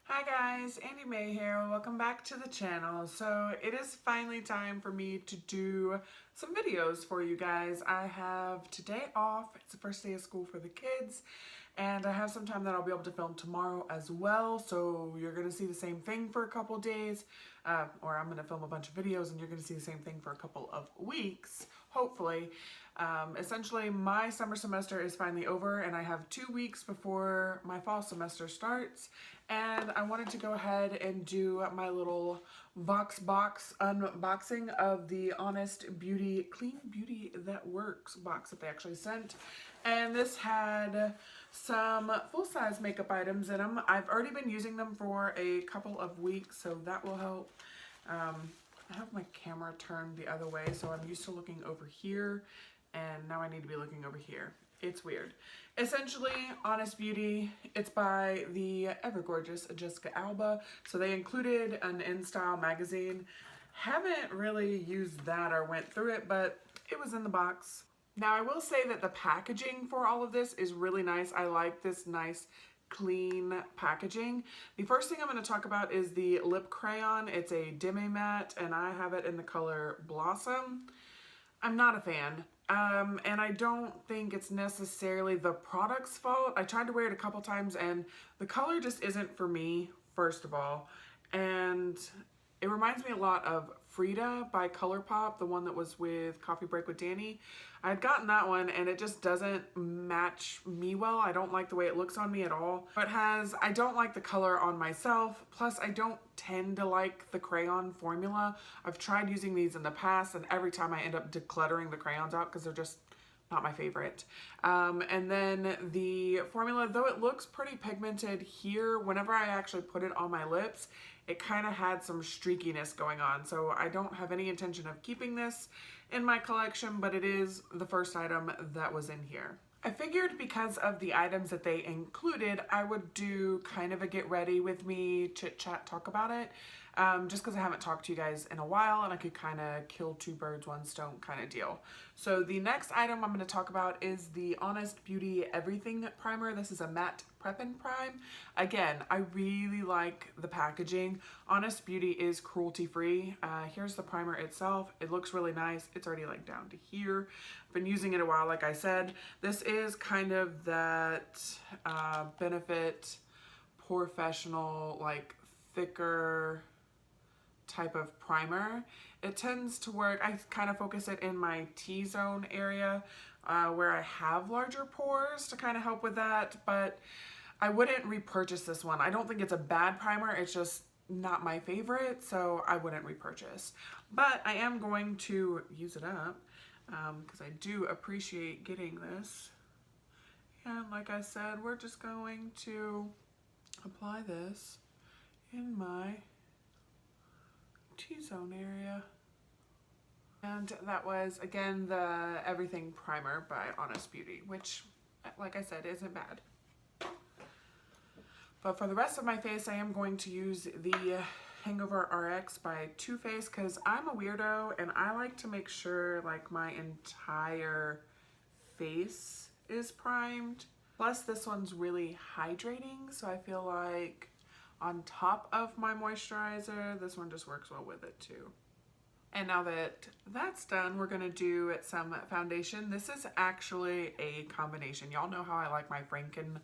Hi guys, Andy May here. Welcome back to the channel. So it is finally time for me to do some videos for you guys. I have today off. It's the first day of school for the kids, and I have some time that I'll be able to film tomorrow as well. So you're going to see the same thing for a couple days, or I'm going to film a bunch of videos and you're going to see the same thing for a couple of weeks, hopefully. Essentially, my summer semester is finally over and I have 2 weeks before my fall semester starts, and I wanted to go ahead and do my little VoxBox unboxing of the Honest Beauty Clean Beauty That Works box that they actually sent. And this had some full-size makeup items in them. I've already been using them for a couple of weeks, so that will help. I have my camera turned the other way, so I'm used to looking over here, and now I need to be looking over here. It's weird. Essentially, Honest Beauty, it's by the ever gorgeous Jessica Alba. So they included an InStyle magazine. Haven't really used that or went through it, but it was in the box. Now I will say that the packaging for all of this is really nice. I like this nice clean packaging. The first thing I'm going to talk about is the lip crayon. It's a demi matte and I have it in the color Blossom. I'm not a fan. And I don't think it's necessarily the product's fault. I tried to wear it a couple times and the color just isn't for me, first of all. And it reminds me a lot of Frida by ColourPop, the one that was with Coffee Break with Danny. I had gotten that one and it just doesn't match me well. I don't like the way it looks on me at all. I don't like the color on myself, plus I don't tend to like the crayon formula. I've tried using these in the past and every time I end up decluttering the crayons out because they're just not my favorite. And then the formula, though it looks pretty pigmented here, whenever I actually put it on my lips, it kind of had some streakiness going on. So I don't have any intention of keeping this in my collection, but it is the first item that was in here. I figured because of the items that they included, I would do kind of a get ready with me, chit chat, talk about it. Just because I haven't talked to you guys in a while and I could kind of kill two birds, one stone kind of deal. So the next item I'm going to talk about is the Honest Beauty Everything Primer. This is a matte prep and prime. Again, I really like the packaging. Honest Beauty is cruelty free. Here's the primer itself. It looks really nice. It's already like down to here. I've been using it a while, like I said. This is kind of that Benefit Professional, like thicker type of primer. It tends to work, I kind of focus it in my T-zone area where I have larger pores to kind of help with that, but I wouldn't repurchase this one. I don't think it's a bad primer, it's just not my favorite, so I wouldn't repurchase. But I am going to use it up because I do appreciate getting this. And like I said, we're just going to apply this in my T-zone area. And that was, again, the Everything Primer by Honest Beauty, which, like I said, isn't bad. But for the rest of my face, I am going to use the Hangover RX by Too Faced because I'm a weirdo and I like to make sure like my entire face is primed. Plus this one's really hydrating, so I feel like on top of my moisturizer, this one just works well with it too. And now that that's done, we're gonna do some foundation. This is actually a combination. Y'all know how I like my Franken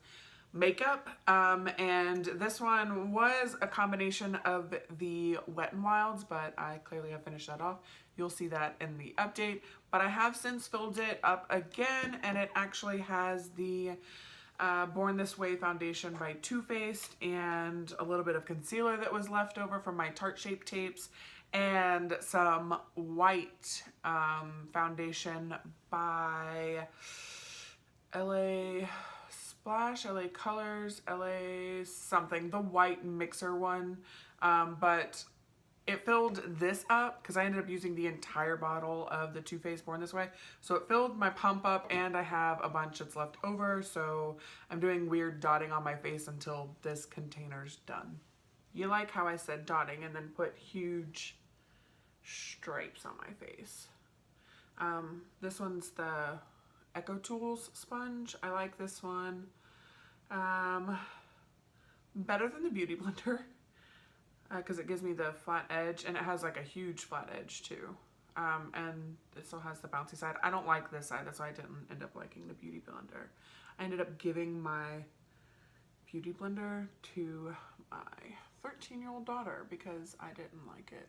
makeup, and this one was a combination of the Wet n Wilds, but I clearly have finished that off. You'll see that in the update, but I have since filled it up again, and it actually has the Born This Way foundation by Too Faced and a little bit of concealer that was left over from my Tarte Shape tapes and some white foundation by LA Splash, LA Colors, LA something, the white mixer one, but it filled this up because I ended up using the entire bottle of the Too Faced Born This Way. So it filled my pump up and I have a bunch that's left over. So I'm doing weird dotting on my face until this container's done. You like how I said dotting and then put huge stripes on my face. This one's the Eco Tools sponge. I like this one. better than the Beauty Blender because it gives me the flat edge, and it has like a huge flat edge too. And it still has the bouncy side. I don't like this side, that's why I didn't end up liking the Beauty Blender. I ended up giving my Beauty Blender to my 13-year-old daughter because I didn't like it.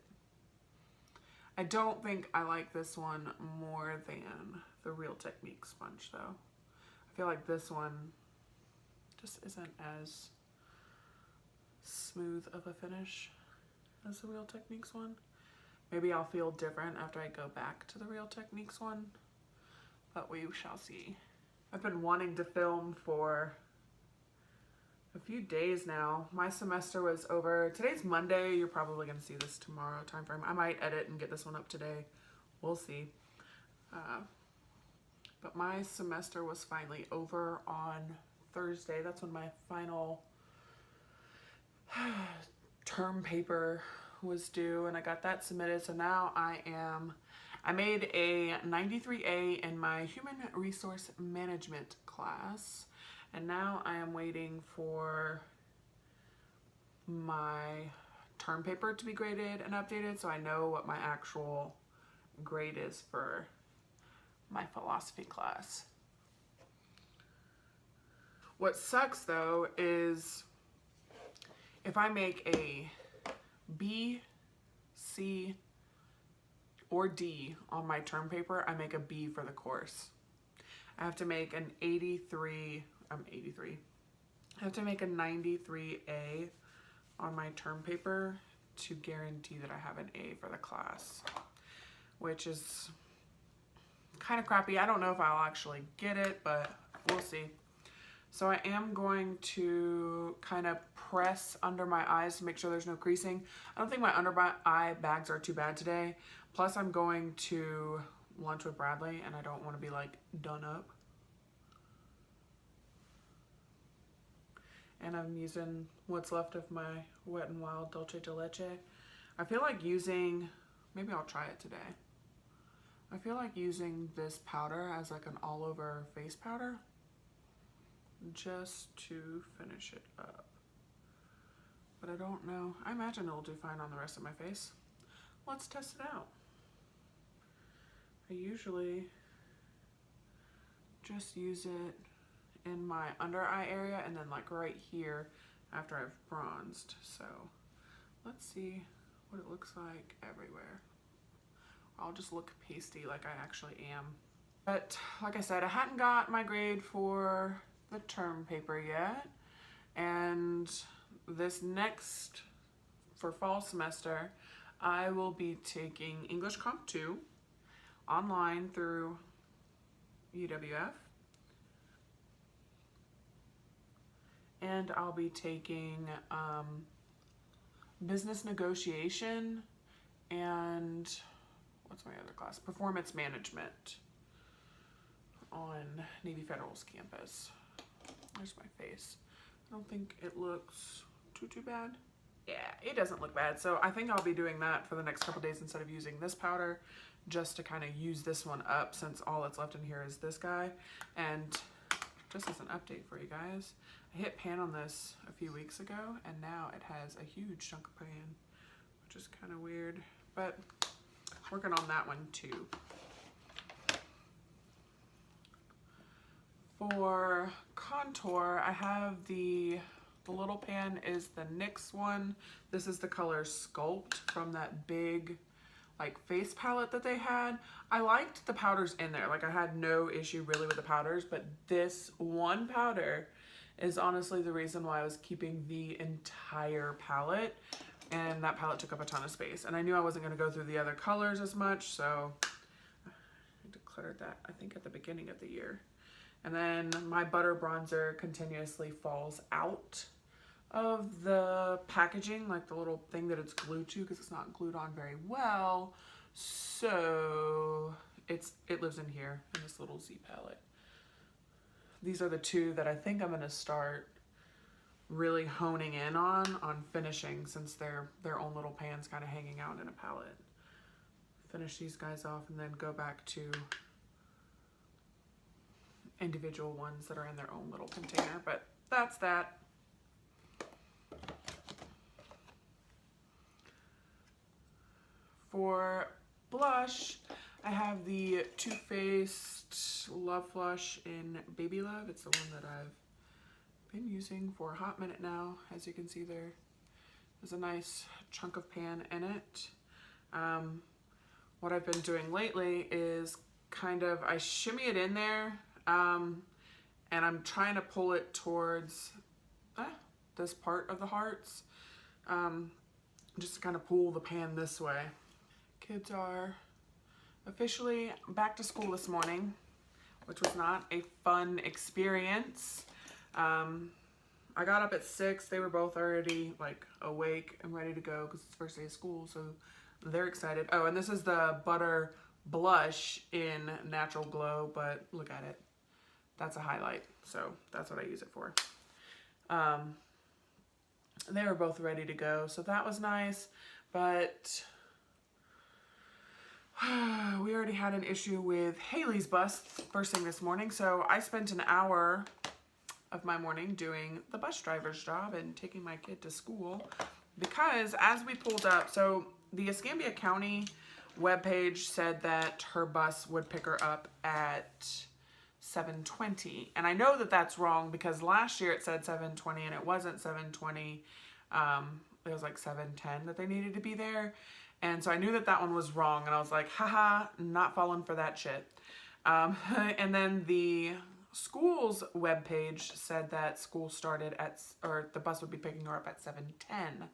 I don't think I like this one more than the Real Technique sponge though. I feel like this one just isn't as smooth of a finish as the Real Techniques one. Maybe I'll feel different after I go back to the Real Techniques one, but we shall see. I've been wanting to film for a few days now. My semester was over. Today's Monday. You're probably going to see this tomorrow time frame. I might edit and get this one up today. We'll see. But my semester was finally over on Thursday. That's when my final term paper was due, and I got that submitted. So now I made a 93A in my human resource management class, and now I am waiting for my term paper to be graded and updated so I know what my actual grade is for my philosophy class. What sucks though is if I make a B, C, or D on my term paper, I make a B for the course. I have to make an 83. I have to make a 93A on my term paper to guarantee that I have an A for the class, which is kind of crappy. I don't know if I'll actually get it, but we'll see. So I am going to kind of press under my eyes to make sure there's no creasing. I don't think my under eye bags are too bad today. Plus I'm going to lunch with Bradley and I don't want to be like done up. And I'm using what's left of my Wet n Wild Dulce de Leche. I feel like using, maybe I'll try it today. I feel like using this powder as like an all over face powder just to finish it up. But I don't know. I imagine it'll do fine on the rest of my face. Let's test it out. I usually just use it in my under eye area and then like right here after I've bronzed. So let's see what it looks like everywhere. I'll just look pasty like I actually am. But like I said, I hadn't got my grade for the term paper yet. And this next, for fall semester, I will be taking English Comp 2 online through UWF. And I'll be taking business negotiation and what's my other class? Performance management on Navy Federal's campus. There's my face. I don't think it looks too bad. Yeah, it doesn't look bad. So I think I'll be doing that for the next couple days instead of using this powder, just to kind of use this one up since all that's left in here is this guy. And just as an update for you guys, I hit pan on this a few weeks ago and now it has a huge chunk of pan, which is kind of weird, but working on that one too. For contour, I have the little pan is the NYX one. This is the color Sculpt from that big like face palette that they had. I liked the powders in there. Like I had no issue really with the powders, but this one powder is honestly the reason why I was keeping the entire palette, and that palette took up a ton of space. And I knew I wasn't gonna go through the other colors as much, so I declared that I think at the beginning of the year. And then my butter bronzer continuously falls out of the packaging, like the little thing that it's glued to, because it's not glued on very well. So it lives in here in this little Z palette. These are the two that I think I'm gonna start really honing in on finishing, since they're their own little pans kind of hanging out in a palette. Finish these guys off and then go back to individual ones that are in their own little container, but that's that. for blush, I have the Too Faced Love Flush in Baby Love. It's the one that I've been using for a hot minute now. As you can see, there's a nice chunk of pan in it. What I've been doing lately is kind of, I shimmy it in there, and I'm trying to pull it towards this part of the hearts, just to kind of pull the pan this way. Kids are officially back to school this morning, which was not a fun experience. I got up at 6. They were both already like awake and ready to go because it's the first day of school, so they're excited. Oh, and this is the Butter Blush in Natural Glow, but look at it. That's a highlight, so that's what I use it for. They were both ready to go, so that was nice, but we already had an issue with Haley's bus first thing this morning, so I spent an hour of my morning doing the bus driver's job and taking my kid to school, because as we pulled up, so the Escambia County webpage said that her bus would pick her up at 7:20, and I know that that's wrong because last year it said 7:20 and it wasn't 7:20. It was like 7:10 that they needed to be there, and so I knew that that one was wrong, and I was like, haha, not falling for that shit. And then the school's webpage said that school started at, or the bus would be picking her up at 7:10.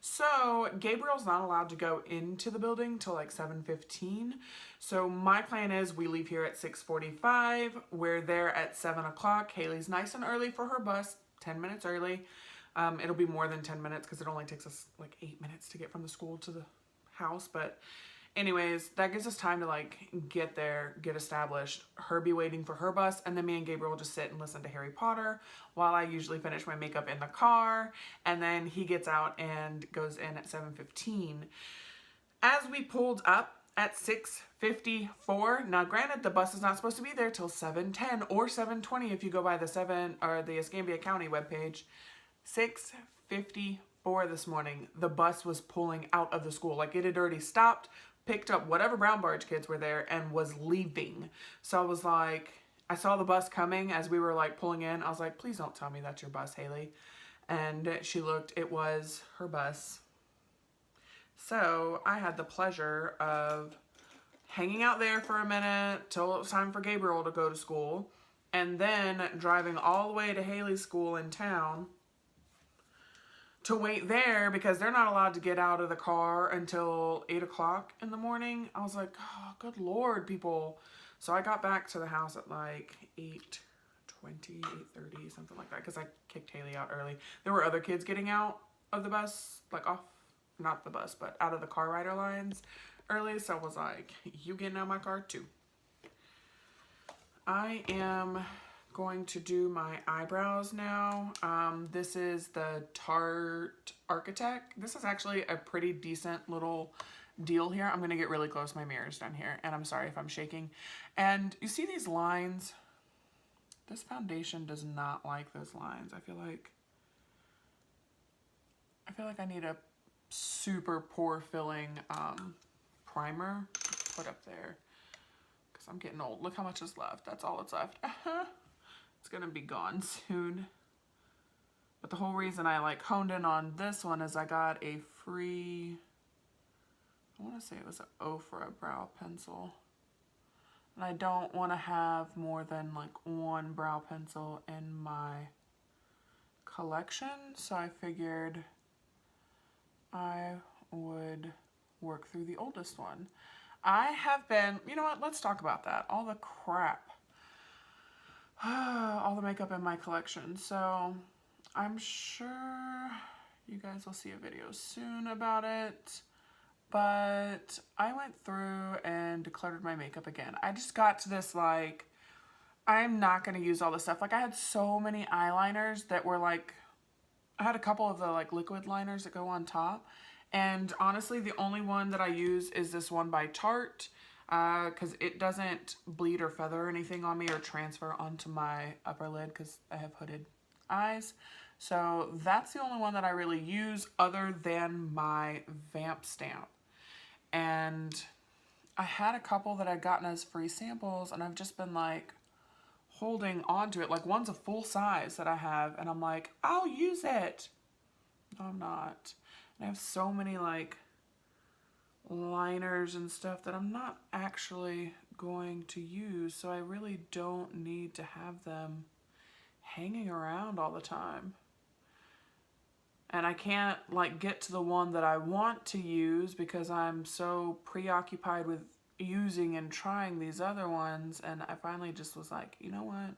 So Gabriel's not allowed to go into the building till like 7:15. So my plan is we leave here at 6:45. We're there at 7 o'clock. Haley's nice and early for her bus, 10 minutes early. It'll be more than 10 minutes because it only takes us like 8 minutes to get from the school to the house. But anyways, that gives us time to like get there, get established, her be waiting for her bus, and then me and Gabriel will just sit and listen to Harry Potter while I usually finish my makeup in the car, and then he gets out and goes in at 7:15. As we pulled up at 6:54, now granted the bus is not supposed to be there till 7:10 or 7:20 if you go by the Escambia County webpage. 6:54 this morning, the bus was pulling out of the school. Like it had already stopped, picked up whatever brown barge kids were there, and was leaving. So I was like, I saw the bus coming as we were like pulling in. I was like, please don't tell me that's your bus, Haley. And she looked, it was her bus. So I had the pleasure of hanging out there for a minute till it was time for Gabriel to go to school, and then driving all the way to Haley's school in town to wait there because they're not allowed to get out of the car until 8 o'clock in the morning. I was like, oh, good Lord, people. So I got back to the house at like 8:20, 8:30, something like that, because I kicked Haley out early. There were other kids getting out of the bus, like off, not the bus, but out of the car rider lines early. So I was like, you getting out of my car too. I am going to do my eyebrows now. This is the Tarte Architect. This is actually a pretty decent little deal here. I'm going to get really close. My mirror's done here, and I'm sorry if I'm shaking. And you see these lines? This foundation does not like those lines. I feel like I need a super pore filling primer to put up there because I'm getting old. Look how much is left. That's all that's left. It's gonna be gone soon. But the whole reason I like honed in on this one is I got a free, I want to say it was an Ofra brow pencil. And I don't want to have more than like one brow pencil in my collection. So I figured I would work through the oldest one. I have been, you know what, let's talk about that. All the crap. All the makeup in my collection. So I'm sure you guys will see a video soon about it. But I went through and decluttered my makeup again. I just got to this like, I'm not going to use all this stuff. Like I had so many eyeliners that were like, I had a couple of the like liquid liners that go on top. And honestly, the only one that I use is this one by Tarte. Because it doesn't bleed or feather or anything on me or transfer onto my upper lid because I have hooded eyes. So that's the only one that I really use other than my Vamp stamp. And I had a couple that I'd gotten as free samples, and I've just been like holding on to it. Like one's a full size that I have, and I'm like, I'll use it. No, I'm not. And I have so many like liners and stuff that I'm not actually going to use, so I really don't need to have them hanging around all the time. And I can't like get to the one that I want to use because I'm so preoccupied with using and trying these other ones. And I finally just was like, you know what?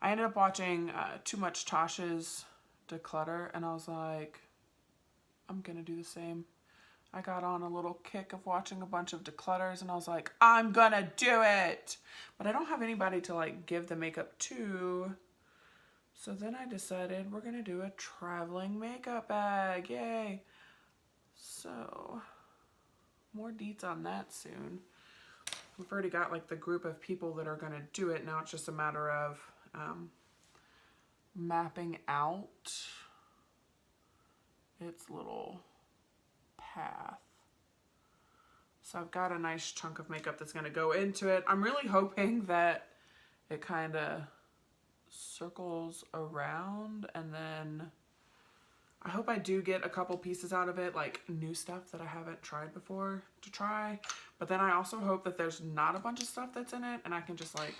I ended up watching Too Much Tasha's Declutter, and I was like, I'm gonna do the same. I got on a little kick of watching a bunch of declutters, and I was like, I'm gonna do it. But I don't have anybody to like give the makeup to. So then I decided we're gonna do a traveling makeup bag, yay. So, more deets on that soon. We've already got like the group of people that are gonna do it. Now it's just a matter of mapping out its little path. So I've got a nice chunk of makeup that's gonna go into it. I'm really hoping that it kind of circles around, and then I hope I do get a couple pieces out of it, like new stuff that I haven't tried before to try. But then I also hope that there's not a bunch of stuff that's in it and I can just like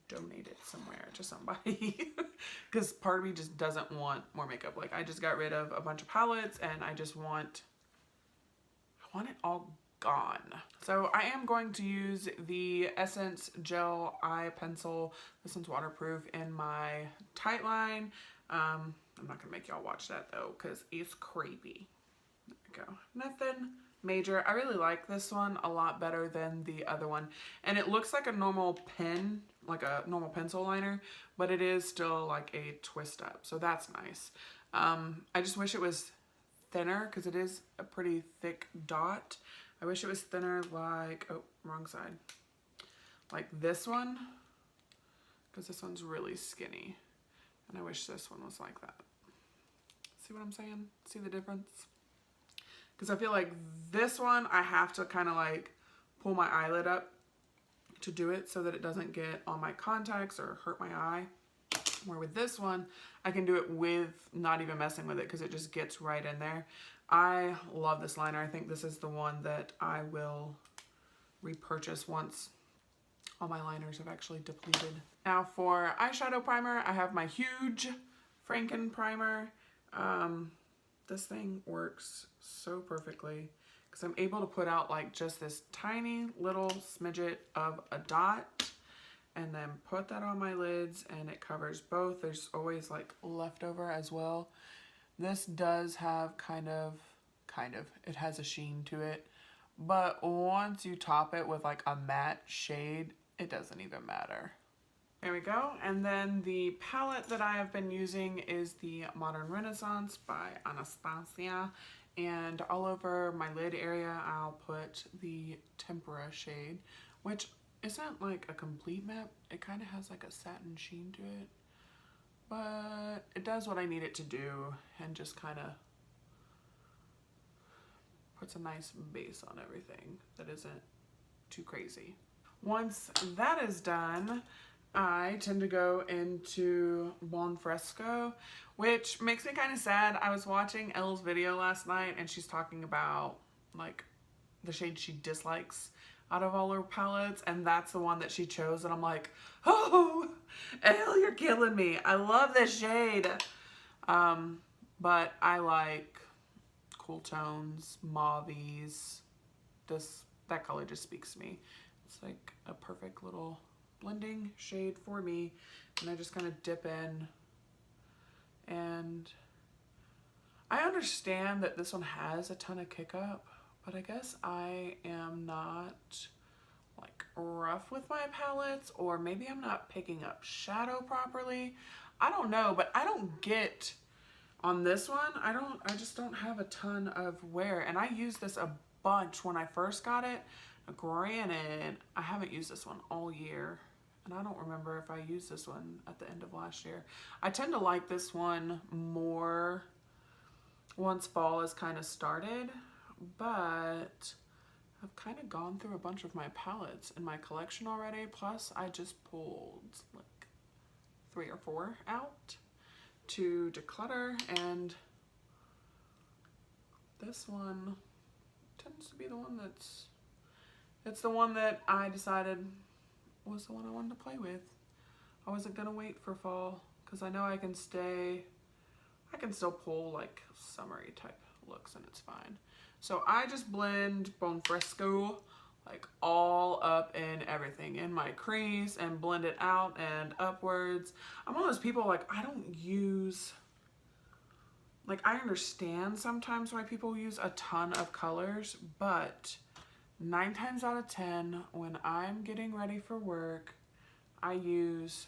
donate it somewhere to somebody because part of me just doesn't want more makeup. Like I just got rid of a bunch of palettes and I want it all gone. So I am going to use the Essence Gel Eye Pencil. This one's waterproof in my tight line. I'm not gonna make y'all watch that though because it's creepy. There we go. Nothing major. I really like this one a lot better than the other one. And it looks like a normal pen, like a normal pencil liner, but it is still like a twist up. So that's nice. I just wish it was thinner because it is a pretty thick dot. I wish it was thinner like, oh, wrong side. Like this one, because this one's really skinny. And I wish this one was like that. See what I'm saying? See the difference? Because I feel like this one, I have to kind of like pull my eyelid up to do it so that it doesn't get on my contacts or hurt my eye. Where with this one, I can do it with not even messing with it because it just gets right in there. I love this liner. I think this is the one that I will repurchase once all my liners have actually depleted. Now for eyeshadow primer, I have my huge Franken primer. This thing works so perfectly because I'm able to put out like just this tiny little smidget of a dot and then put that on my lids and it covers both. There's always like leftover as well. This does have kind of, it has a sheen to it, but once you top it with like a matte shade, it doesn't even matter. There we go. And then the palette that I have been using is the Modern Renaissance by Anastasia. And all over my lid area, I'll put the Tempera shade, which isn't like a complete matte. It kind of has like a satin sheen to it. But it does what I need it to do and just kind of puts a nice base on everything that isn't too crazy. Once that is done, I tend to go into Buon Fresco, which makes me kind of sad. I was watching Elle's video last night and she's talking about like the shade she dislikes out of all her palettes, and that's the one that she chose, and I'm like, oh, Elle, you're killing me. I love this shade. But I like cool tones, mauve-ies. That color just speaks to me. It's like a perfect little blending shade for me, and I just kind of dip in. And I understand that this one has a ton of kick up, but I guess I am not like rough with my palettes, or maybe I'm not picking up shadow properly. I don't know, but I don't get on this one. I just don't have a ton of wear, and I used this a bunch when I first got it. Granted, I haven't used this one all year, and I don't remember if I used this one at the end of last year. I tend to like this one more once fall has kind of started, but I've kind of gone through a bunch of my palettes in my collection already. Plus, I just pulled like 3 or 4 out to declutter, and this one tends to be the one it's the one that I decided was the one I wanted to play with. I wasn't gonna wait for fall because I know I can still pull like summery type looks and it's fine. So I just blend Bon Fresco like all up in everything, in my crease, and blend it out and upwards. I'm one of those people, like, I don't use, like, I understand sometimes why people use a ton of colors, but 9 times out of 10 when I'm getting ready for work, I use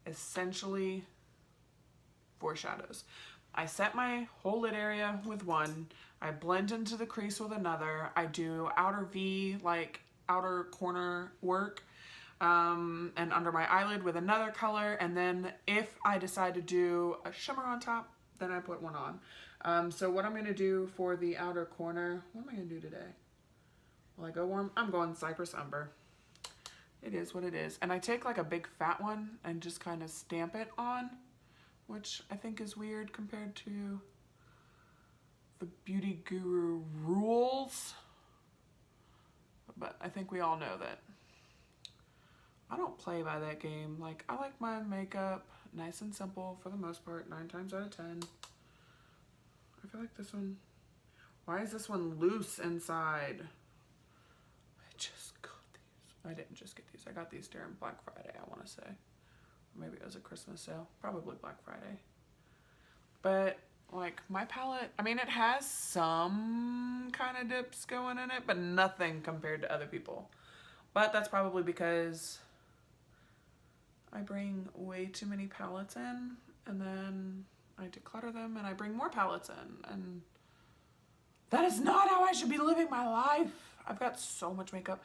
essentially 4 shadows. I set my whole lid area with one, I blend into the crease with another, I do outer V, like outer corner work, and under my eyelid with another color, and then if I decide to do a shimmer on top, then I put one on. So what I'm going to do for the outer corner, what am I going to do today? Will I go warm? I'm going Cypress Umber. It is what it is. And I take like a big fat one and just kind of stamp it on, which I think is weird compared to the Beauty Guru rules. But I think we all know that I don't play by that game. Like, I like my makeup nice and simple for the most part, 9 times out of 10. I feel like this one, why is this one loose inside? I just got these. I didn't just get these. I got these during Black Friday, I want to say. Or maybe it was a Christmas sale. Probably Black Friday. But, like, my palette, I mean, it has some kind of dips going in it, but nothing compared to other people. But that's probably because I bring way too many palettes in, and then I declutter them, and I bring more palettes in, and that is not how I should be living my life. I've got so much makeup.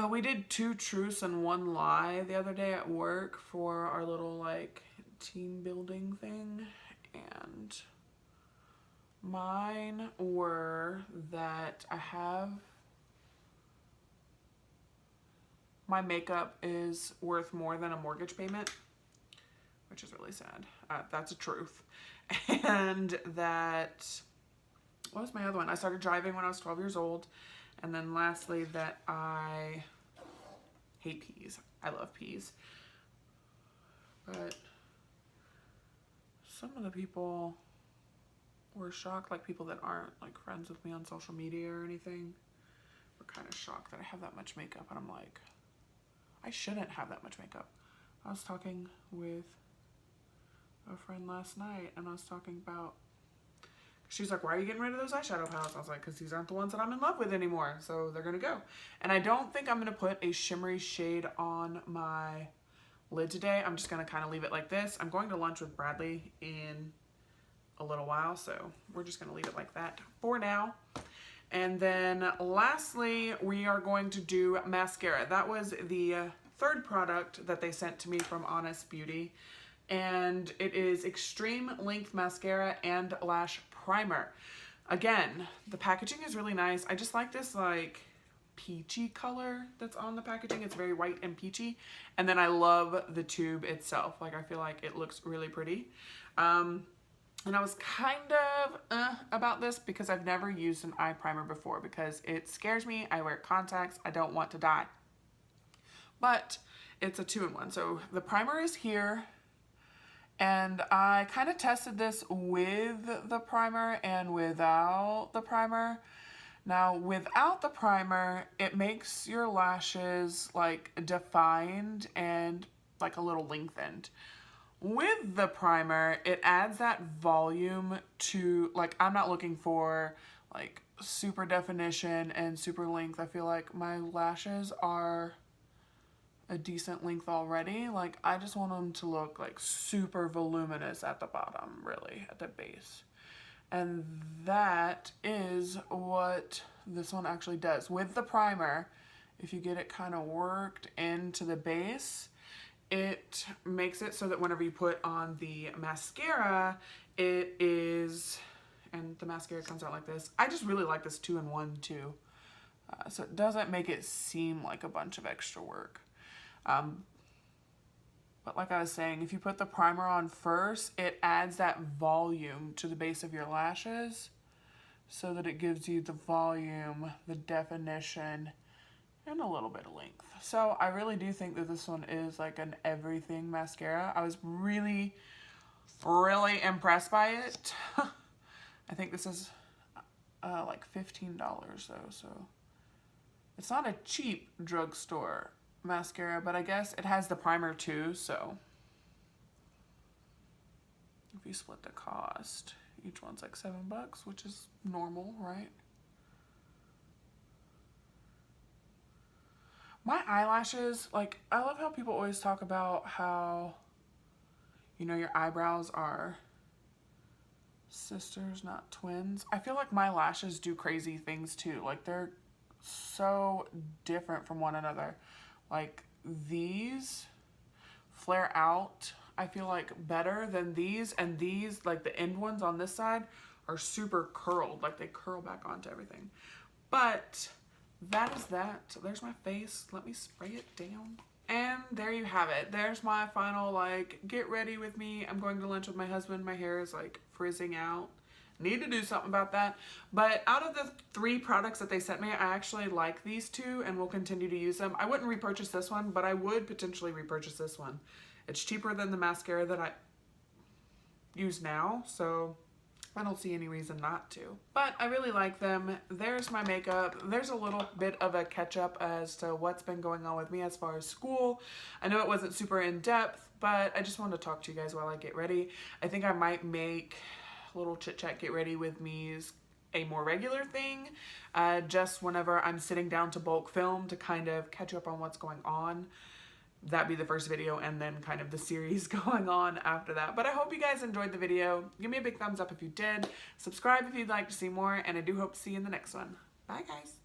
We did 2 truths and 1 lie the other day at work for our little, like, team building thing, and mine were that my makeup is worth more than a mortgage payment, which is really sad. That's a truth. And that, what was my other one? I started driving when I was 12 years old. And then lastly, that I hate peas. I love peas. But some of the people were shocked, like people that aren't like friends with me on social media or anything, were kind of shocked that I have that much makeup. And I'm like, I shouldn't have that much makeup. I was talking with a friend last night, and I was talking about, she's like, why are you getting rid of those eyeshadow palettes? I was like, because these aren't the ones that I'm in love with anymore, so they're gonna go. And I don't think I'm gonna put a shimmery shade on my lid today. I'm just gonna kind of leave it like this. I'm going to lunch with Bradley in a little while, so we're just gonna leave it like that for now. And then lastly, we are going to do mascara. That was the 3rd product that they sent to me from Honest Beauty. And it is Extreme Length Mascara and Lash Primer. Again, the packaging is really nice. I just like this like peachy color that's on the packaging. It's very white and peachy. And then I love the tube itself. Like, I feel like it looks really pretty. And I was kind of about this because I've never used an eye primer before because it scares me. I wear contacts. I don't want to die. But it's a 2-in-1. So the primer is here. And I kind of tested this with the primer and without the primer. Now, without the primer, it makes your lashes like defined and like a little lengthened. With the primer, it adds that volume to, like, I'm not looking for like super definition and super length. I feel like my lashes are a decent length already. Like, I just want them to look like super voluminous at the bottom, really, at the base. And that is what this one actually does. With the primer, if you get it kind of worked into the base, it makes it so that whenever you put on the mascara, it is and the mascara comes out like this. I just really like this 2-in-1 too. So it doesn't make it seem like a bunch of extra work. But like I was saying, if you put the primer on first, it adds that volume to the base of your lashes so that it gives you the volume, the definition, and a little bit of length. So I really do think that this one is like an everything mascara. I was really, really impressed by it. I think this is like $15 though, so it's not a cheap drugstore mascara, but I guess it has the primer too, so if you split the cost, each one's like $7, which is normal, right? My eyelashes, like, I love how people always talk about how, you know, your eyebrows are sisters, not twins. I feel like my lashes do crazy things too. Like, they're so different from one another. Like, these flare out, I feel like, better than these, and these, like the end ones on this side, are super curled. Like, they curl back onto everything. But that is that. There's my face. Let me spray it down. And there you have it. There's my final, like, get ready with me. I'm going to lunch with my husband. My hair is, like, frizzing out. Need to do something about that. But out of the 3 products that they sent me, I actually like these 2 and will continue to use them. I wouldn't repurchase this one, but I would potentially repurchase this one. It's cheaper than the mascara that I use now, so I don't see any reason not to. But I really like them. There's my makeup. There's a little bit of a catch up as to what's been going on with me as far as school. I know it wasn't super in depth, but I just wanted to talk to you guys while I get ready. I think I might make little chit chat get ready with me's a more regular thing, just whenever I'm sitting down to bulk film to kind of catch up on what's going on. That'd be the first video, and then kind of the series going on after that. But I hope you guys enjoyed the video. Give me a big thumbs up if you did. Subscribe if you'd like to see more, and I do hope to see you in the next one. Bye guys.